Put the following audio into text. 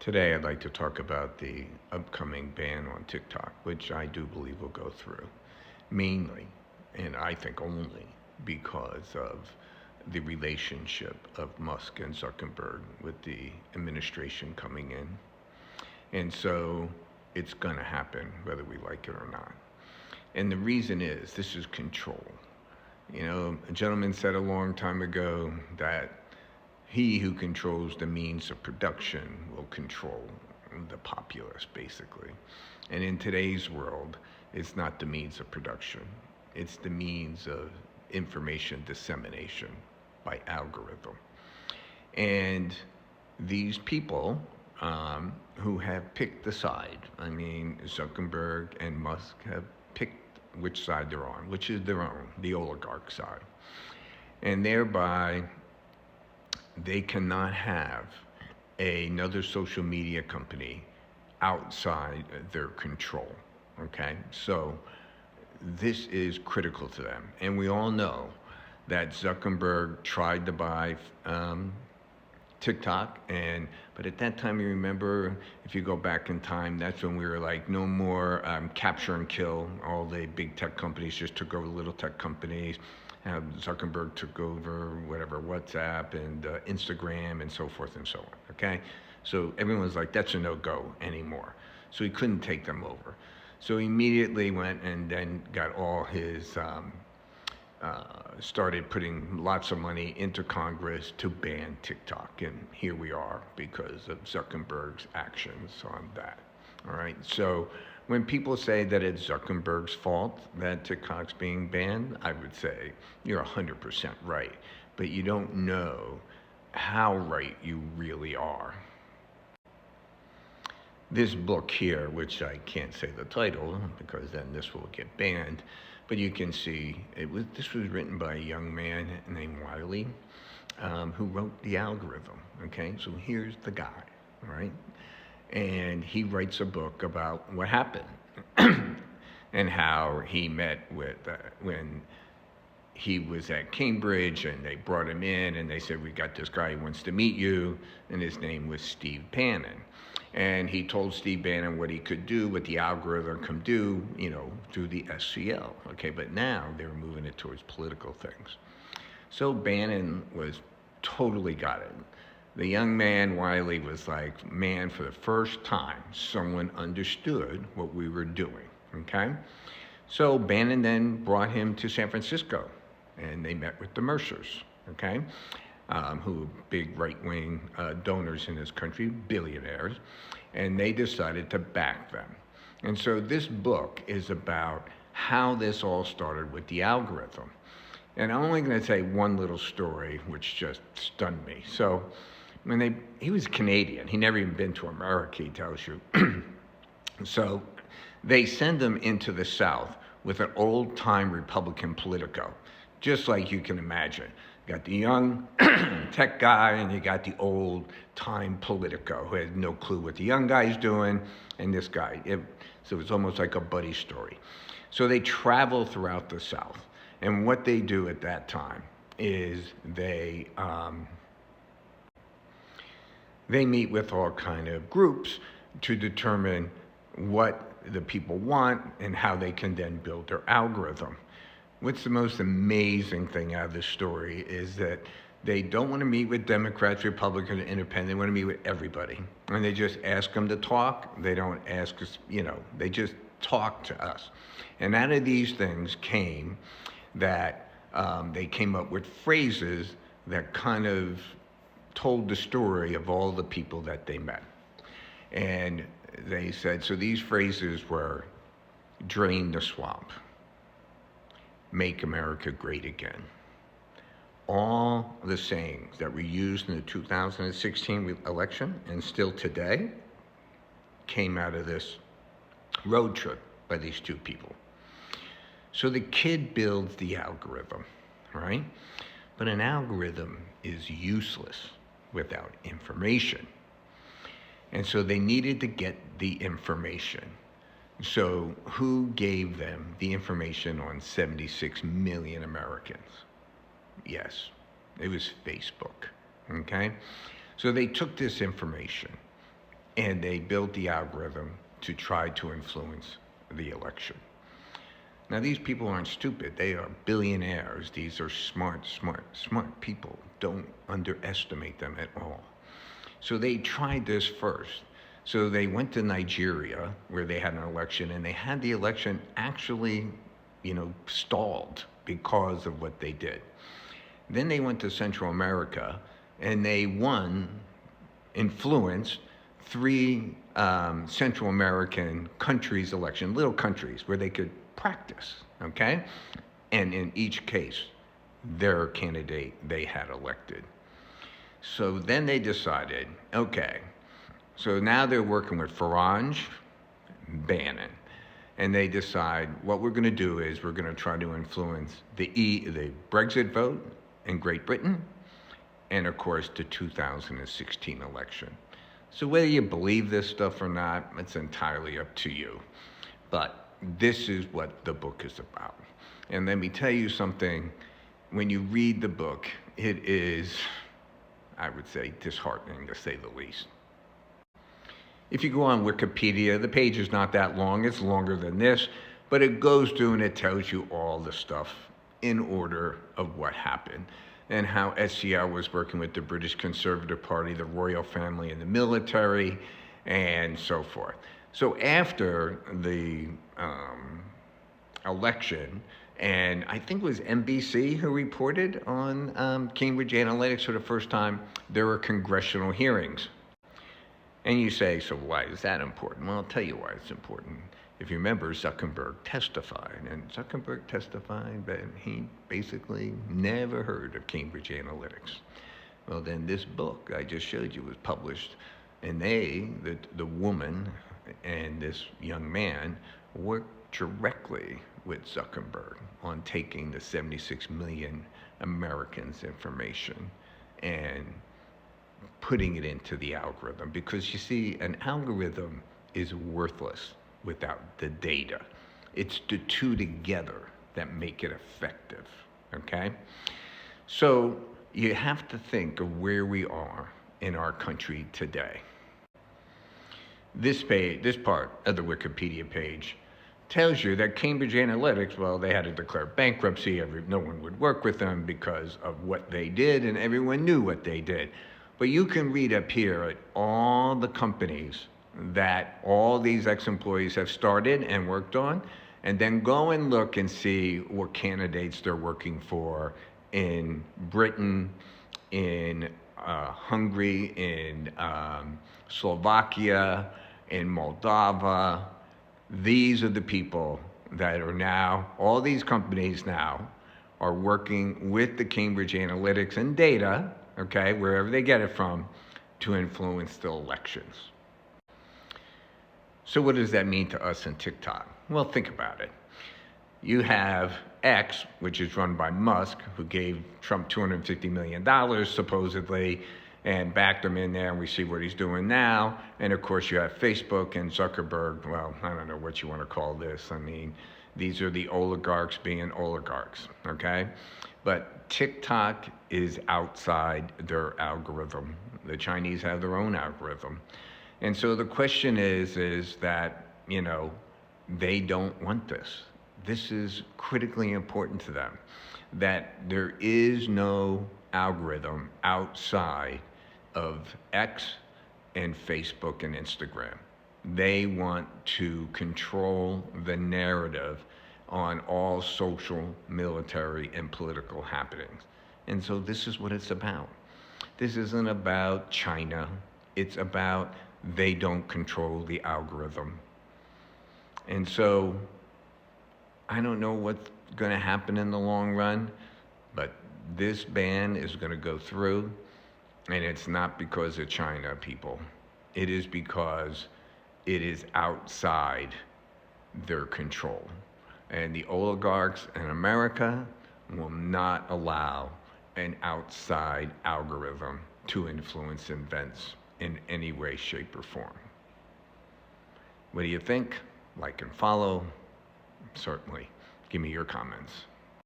Today, I'd like to talk about the upcoming ban on TikTok, which I do believe will go through, mainly, and I think only, because of the relationship of Musk and Zuckerberg with the administration coming in. And so it's going to happen whether we like it or not. And the reason is this is control. You know, a gentleman said a long time ago that he who controls the means of production will control the populace, basically. And in today's world, it's not the means of production, it's the means of information dissemination by algorithm. And these people who have picked the side, I mean, Zuckerberg and Musk have picked which side they're on, which is their own, the oligarch side. And thereby, they cannot have another social media company outside their control. Okay, so this is critical to them, and we all know that Zuckerberg tried to buy TikTok, but at that time, you remember, if you go back in time, that's when we were like, no more capture and kill. All the big tech companies just took over little tech companies. Zuckerberg took over whatever, WhatsApp and Instagram and so forth and so on, okay? So everyone's like, that's a no-go anymore. So he couldn't take them over. So he immediately went and then got all his, started putting lots of money into Congress to ban TikTok. And here we are because of Zuckerberg's actions on that, all right? So when people say that it's Zuckerberg's fault that TikTok's being banned, I would say you're 100% right, but you don't know how right you really are. This book here, which I can't say the title because then this will get banned, but you can see this was written by a young man named Wiley, who wrote the algorithm. Okay, so here's the guy, all right? And he writes a book about what happened and how he met with, when he was at Cambridge and they brought him in and they said, we got this guy who wants to meet you, and his name was Steve Bannon. And he told Steve Bannon what he could do, what the algorithm can do, you know, through the SCL. Okay, but now they're moving it towards political things. So Bannon was totally got it. The young man, Wiley, was like, man, for the first time, someone understood what we were doing, okay? So Bannon then brought him to San Francisco, and they met with the Mercers, okay? Who are big right-wing donors in this country, billionaires, and they decided to back them. And so this book is about how this all started with the algorithm. And I'm only gonna say one little story, which just stunned me. So he was Canadian, he never even been to America, he tells you. So they send him into the South with an old-time Republican Politico, just like you can imagine. You got the young tech guy and you got the old-time Politico who has no clue what the young guy's doing, and this guy. So it's almost like a buddy story. So they travel throughout the South, and what they do at that time is they meet with all kind of groups to determine what the people want and how they can then build their algorithm. What's the most amazing thing out of this story is that they don't want to meet with Democrats, Republicans, Independents. They want to meet with everybody. And they just ask them to talk. They don't ask us, you know, they just talk to us. And out of these things came that they came up with phrases that kind of told the story of all the people that they met. And they said, so these phrases were drain the swamp, make America great again. All the sayings that were used in the 2016 election and still today came out of this road trip by these two people. So the kid builds the algorithm, right? But an algorithm is useless without information. And so they needed to get the information. So who gave them the information on 76 million Americans? Yes, it was Facebook, okay? So they took this information and they built the algorithm to try to influence the election. Now, these people aren't stupid. They are billionaires. These are smart, smart, smart people. Don't underestimate them at all. So they tried this first. So they went to Nigeria, where they had an election, and they had the election actually, stalled because of what they did. Then they went to Central America, and they influenced three Central American countries' election, little countries where they could practice, okay? And in each case, their candidate they had elected. So then they decided, okay, so now they're working with Farage, Bannon, and they decide what we're going to do is we're going to try to influence the Brexit vote in Great Britain, and of course the 2016 election. So whether you believe this stuff or not, it's entirely up to you. But this is what the book is about. And let me tell you something, when you read the book, it is, I would say, disheartening to say the least. If you go on Wikipedia, the page is not that long, it's longer than this, but it goes through and it tells you all the stuff in order of what happened and how SCR was working with the British Conservative Party, the royal family, and the military, and so forth. So after the election, and I think it was NBC who reported on Cambridge Analytica for the first time, there were congressional hearings. And you say, so why is that important? Well, I'll tell you why it's important. If you remember, Zuckerberg testified, and Zuckerberg testified that he basically never heard of Cambridge Analytica. Well, then this book I just showed you was published, and the woman and this young man, worked directly with Zuckerberg on taking the 76 million Americans' information and putting it into the algorithm. Because you see, an algorithm is worthless without the data. It's the two together that make it effective, okay? So you have to think of where we are in our country today. This part of the Wikipedia page tells you that Cambridge Analytica, well, they had to declare bankruptcy. No one would work with them because of what they did, and everyone knew what they did. But you can read up here at all the companies that all these ex-employees have started and worked on, and then go and look and see what candidates they're working for in Britain, in Hungary, in Slovakia, in Moldova. These are the people that are now, all these companies now are working with the Cambridge Analytica and data, okay, wherever they get it from, to influence the elections. So what does that mean to us in TikTok? Well, think about it. You have X, which is run by Musk, who gave Trump $250 million, supposedly, and backed him in there, and we see what he's doing now. And of course, you have Facebook and Zuckerberg. Well, I don't know what you want to call this. I mean, these are the oligarchs being oligarchs, okay? But TikTok is outside their algorithm. The Chinese have their own algorithm. And so the question is that, they don't want this. This is critically important to them, that there is no algorithm outside of X and Facebook and Instagram. They want to control the narrative on all social, military, and political happenings. And so this is what it's about. This isn't about China. It's about they don't control the algorithm. And so I don't know what's going to happen in the long run, but this ban is going to go through, and it's not because of China, people. It is because it is outside their control. And the oligarchs in America will not allow an outside algorithm to influence events in any way, shape, or form. What do you think? Like and follow. Certainly. Give me your comments.